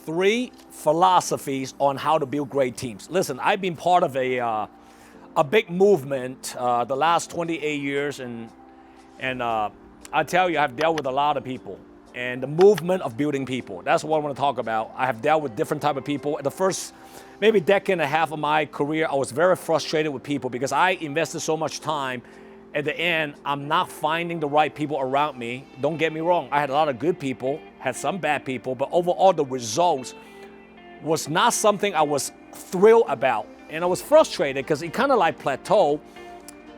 3 philosophies on how to build great teams. Listen, I've been part of a big movement the last 28 years, and I tell you, I've dealt with a lot of people, and the movement of building people. That's what I want to talk about. I have dealt with different type of people. The first maybe decade and a half of my career, I was very frustrated with people because I invested so much time. At the end, I'm not finding the right people around me. Don't get me wrong, I had a lot of good people, had some bad people, but overall the results was not something I was thrilled about. And I was frustrated because it kind of like plateaued.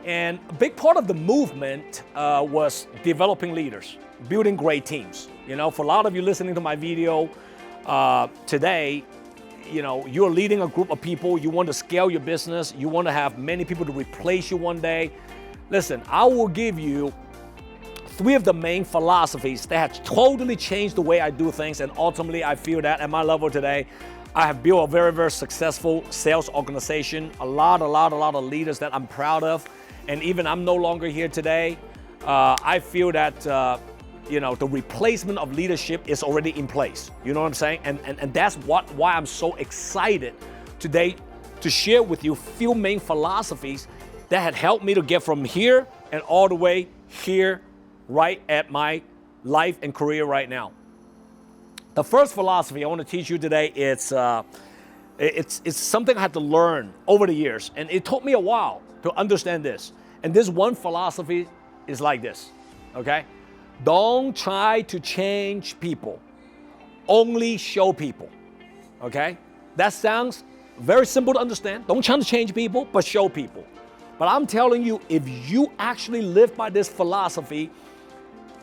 And a big part of the movement was developing leaders, building great teams. You know, for a lot of you listening to my video today, you know, you're leading a group of people, you want to scale your business, you want to have many people to replace you one day. Listen, I will give you 3 of the main philosophies that have totally changed the way I do things, and ultimately I feel that at my level today, I have built a very, very successful sales organization, a lot of leaders that I'm proud of, and even I'm no longer here today. I feel that you know, the replacement of leadership is already in place. You know what I'm saying? And that's why I'm so excited today to share with you a few main philosophies that had helped me to get from here and all the way here, right at my life and career right now. The first philosophy I want to teach you today, it's something I had to learn over the years, and it took me a while to understand this. And this one philosophy is like this, okay? Don't try to change people, only show people, okay? That sounds very simple to understand. Don't try to change people, but show people. But I'm telling you, if you actually live by this philosophy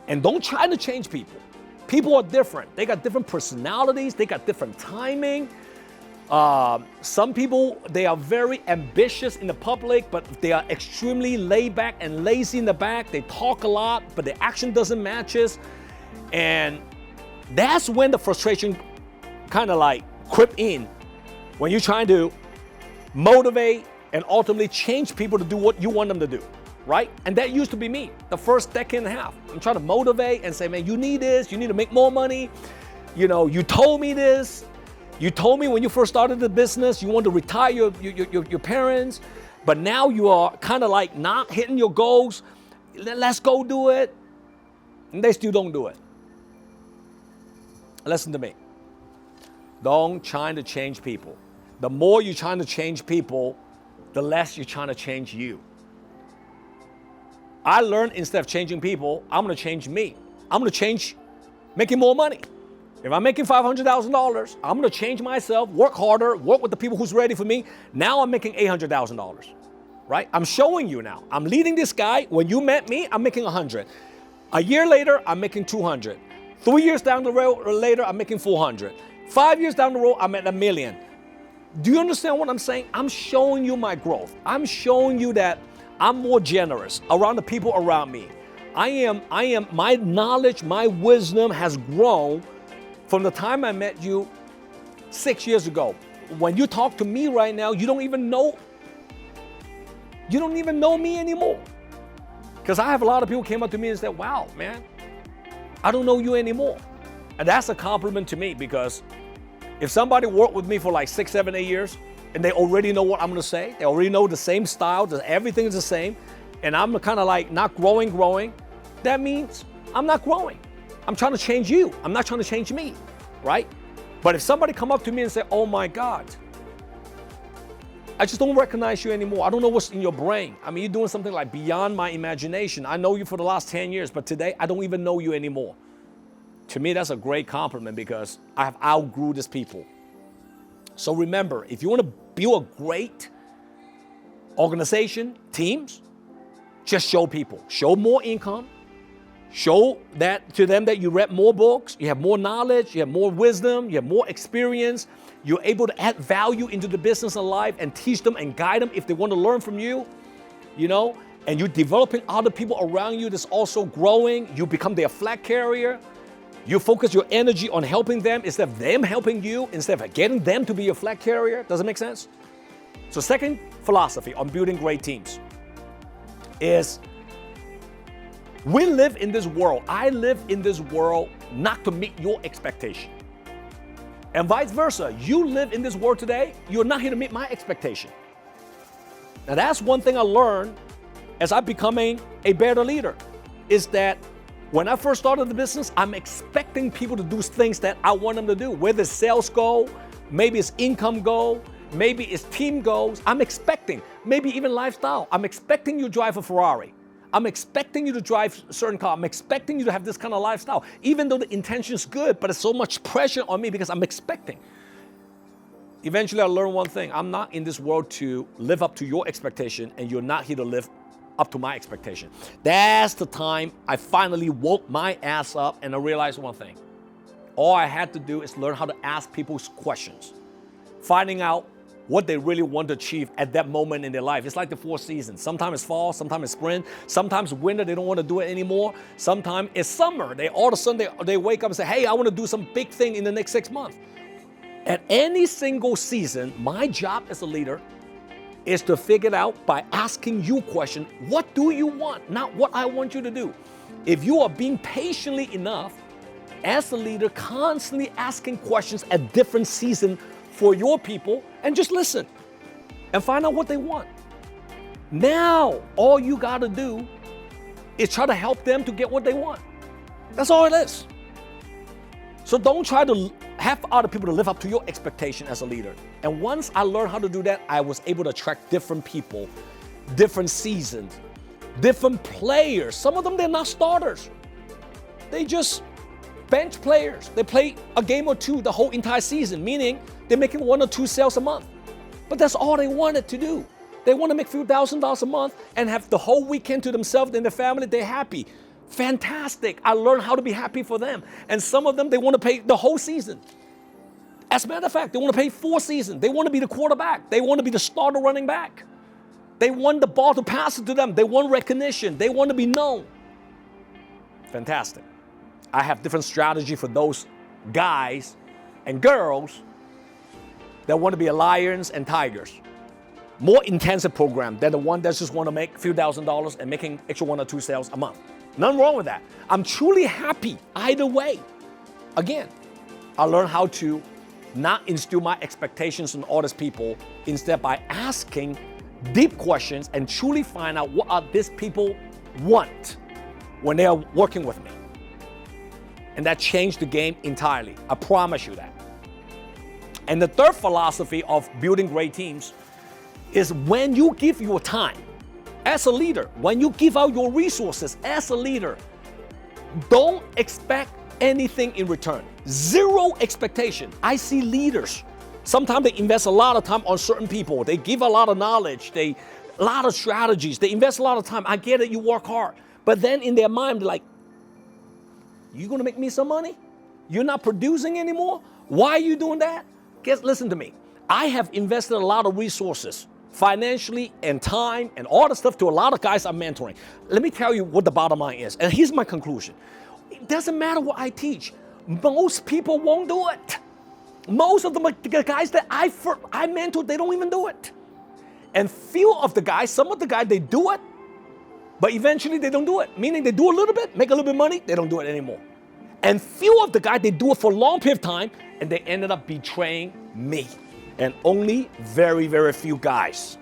and don't try to change people, people are different. They got different personalities, they got different timing. Some people, they are very ambitious in the public, but they are extremely laid back and lazy in the back. They talk a lot, but the action doesn't match us. And that's when the frustration kind of like creep in, when you're trying to motivate and ultimately change people to do what you want them to do, right? And that used to be me the first decade and a half. I'm trying to motivate and say, man, you need this, you need to make more money. You know, you told me this. You told me when you first started the business, you wanted to retire your parents, but now you are kind of like not hitting your goals. Let's go do it. And they still don't do it. Listen to me. Don't try to change people. The more you're trying to change people, the less you're trying to change you. I learned instead of changing people, I'm going to change me. I'm going to change making more money. If I'm making $500,000, I'm going to change myself, work harder, work with the people who's ready for me. Now I'm making $800,000, right? I'm showing you now. I'm leading this guy. When you met me, I'm making 100. A year later, I'm making 200. 3 years down the road later, I'm making 400. 5 years down the road, I'm at $1 million. Do you understand what I'm saying? I'm showing you my growth. I'm showing you that I'm more generous around the people around me. My knowledge, my wisdom has grown from the time I met you 6 years ago. When you talk to me right now, you don't even know me anymore. Because I have a lot of people came up to me and said, wow, man, I don't know you anymore. And that's a compliment to me, because if somebody worked with me for like 6, 7, 8 years, and they already know what I'm gonna say, they already know the same style, that everything is the same, and I'm kind of like not growing, that means I'm not growing. I'm trying to change you. I'm not trying to change me, right? But if somebody come up to me and say, oh my God, I just don't recognize you anymore. I don't know what's in your brain. I mean, you're doing something like beyond my imagination. I know you for the last 10 years, but today I don't even know you anymore. To me, that's a great compliment, because I have outgrew these people. So remember, if you want to build a great organization, teams, just show people. Show more income. Show that to them that you read more books, you have more knowledge, you have more wisdom, you have more experience. You're able to add value into the business and life and teach them and guide them if they want to learn from you, you know, and you're developing other people around you that's also growing. You become their flag carrier. You focus your energy on helping them instead of them helping you, instead of getting them to be your flag carrier. Does it make sense? So second philosophy on building great teams is, we live in this world. I live in this world not to meet your expectation. And vice versa. You live in this world today, you're not here to meet my expectation. Now that's one thing I learned as I'm becoming a better leader, is that when I first started the business, I'm expecting people to do things that I want them to do, whether it's sales goal, maybe it's income goal, maybe it's team goals. I'm expecting, maybe even lifestyle. I'm expecting you to drive a Ferrari. I'm expecting you to drive a certain car. I'm expecting you to have this kind of lifestyle, even though the intention is good, but it's so much pressure on me because I'm expecting. Eventually I learned one thing. I'm not in this world to live up to your expectation, and you're not here to live up to my expectation. That's the time I finally woke my ass up and I realized one thing. All I had to do is learn how to ask people's questions, finding out what they really want to achieve at that moment in their life. It's like the 4 seasons. Sometimes it's fall, sometimes it's spring, sometimes winter, they don't want to do it anymore. Sometimes it's summer. They all of a sudden they wake up and say, hey, I want to do some big thing in the next 6 months. At any single season, my job as a leader is to figure it out by asking you question, what do you want? Not what I want you to do. If you are being patiently enough as a leader, constantly asking questions at different seasons for your people, and just listen and find out what they want. Now, all you gotta do is try to help them to get what they want. That's all it is. So don't try to have other people to live up to your expectation as a leader. And once I learned how to do that, I was able to attract different people, different seasons, different players. Some of them, they're not starters. They just bench players. They play a game or two the whole entire season, meaning they're making 1 or 2 sales a month. But that's all they wanted to do. They want to make a few $1,000s a month and have the whole weekend to themselves and their family. They're happy. Fantastic. I learned how to be happy for them. And some of them, they want to pay the whole season. As a matter of fact, they want to pay 4 seasons. They want to be the quarterback. They want to be the starter running back. They want the ball to pass it to them. They want recognition. They want to be known. Fantastic. I have different strategy for those guys and girls that want to be lions and tigers. More intensive program than the one that just want to make a few $1,000s and making extra 1 or 2 sales a month. Nothing wrong with that. I'm truly happy either way. Again, I learned how to not instill my expectations on all these people, instead by asking deep questions and truly find out what are these people want when they are working with me. And that changed the game entirely. I promise you that. And the third philosophy of building great teams is when you give your time as a leader, when you give out your resources as a leader, don't expect anything in return. Zero expectation. I see leaders, sometimes they invest a lot of time on certain people. They give a lot of knowledge, a lot of strategies. They invest a lot of time. I get it, you work hard. But then in their mind, they're like, you gonna make me some money? You're not producing anymore? Why are you doing that? Guess, listen to me. I have invested a lot of resources, financially and time and all the stuff, to a lot of guys I'm mentoring. Let me tell you what the bottom line is. And here's my conclusion. It doesn't matter what I teach. Most people won't do it. Most of the guys that I mentor, they don't even do it. And few of the guys, some of the guys, they do it, but eventually they don't do it. Meaning they do a little bit, make a little bit of money, they don't do it anymore. And few of the guys, they do it for a long period of time, and they ended up betraying me. And only very, very few guys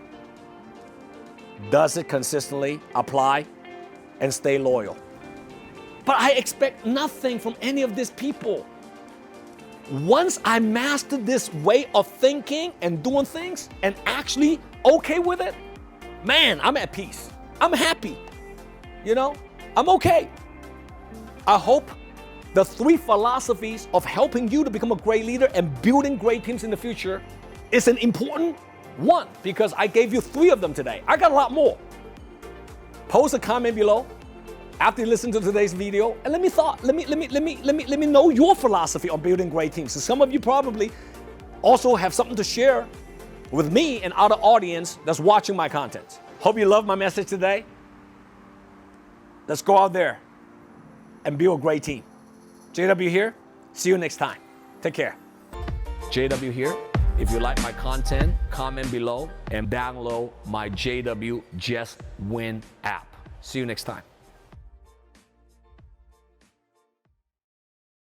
does it consistently, apply, and stay loyal. But I expect nothing from any of these people. Once I mastered this way of thinking and doing things and actually okay with it, man, I'm at peace. I'm happy. You know, I'm okay. I hope the 3 philosophies of helping you to become a great leader and building great teams in the future is an important one, because I gave you 3 of them today. I got a lot more. Post a comment below after you listen to today's video, and let me know your philosophy on building great teams. So some of you probably also have something to share with me and other audience that's watching my content. Hope you love my message today. Let's go out there and build a great team. JW here. See you next time. Take care. JW here. If you like my content, comment below and download my JW Just Win app. See you next time.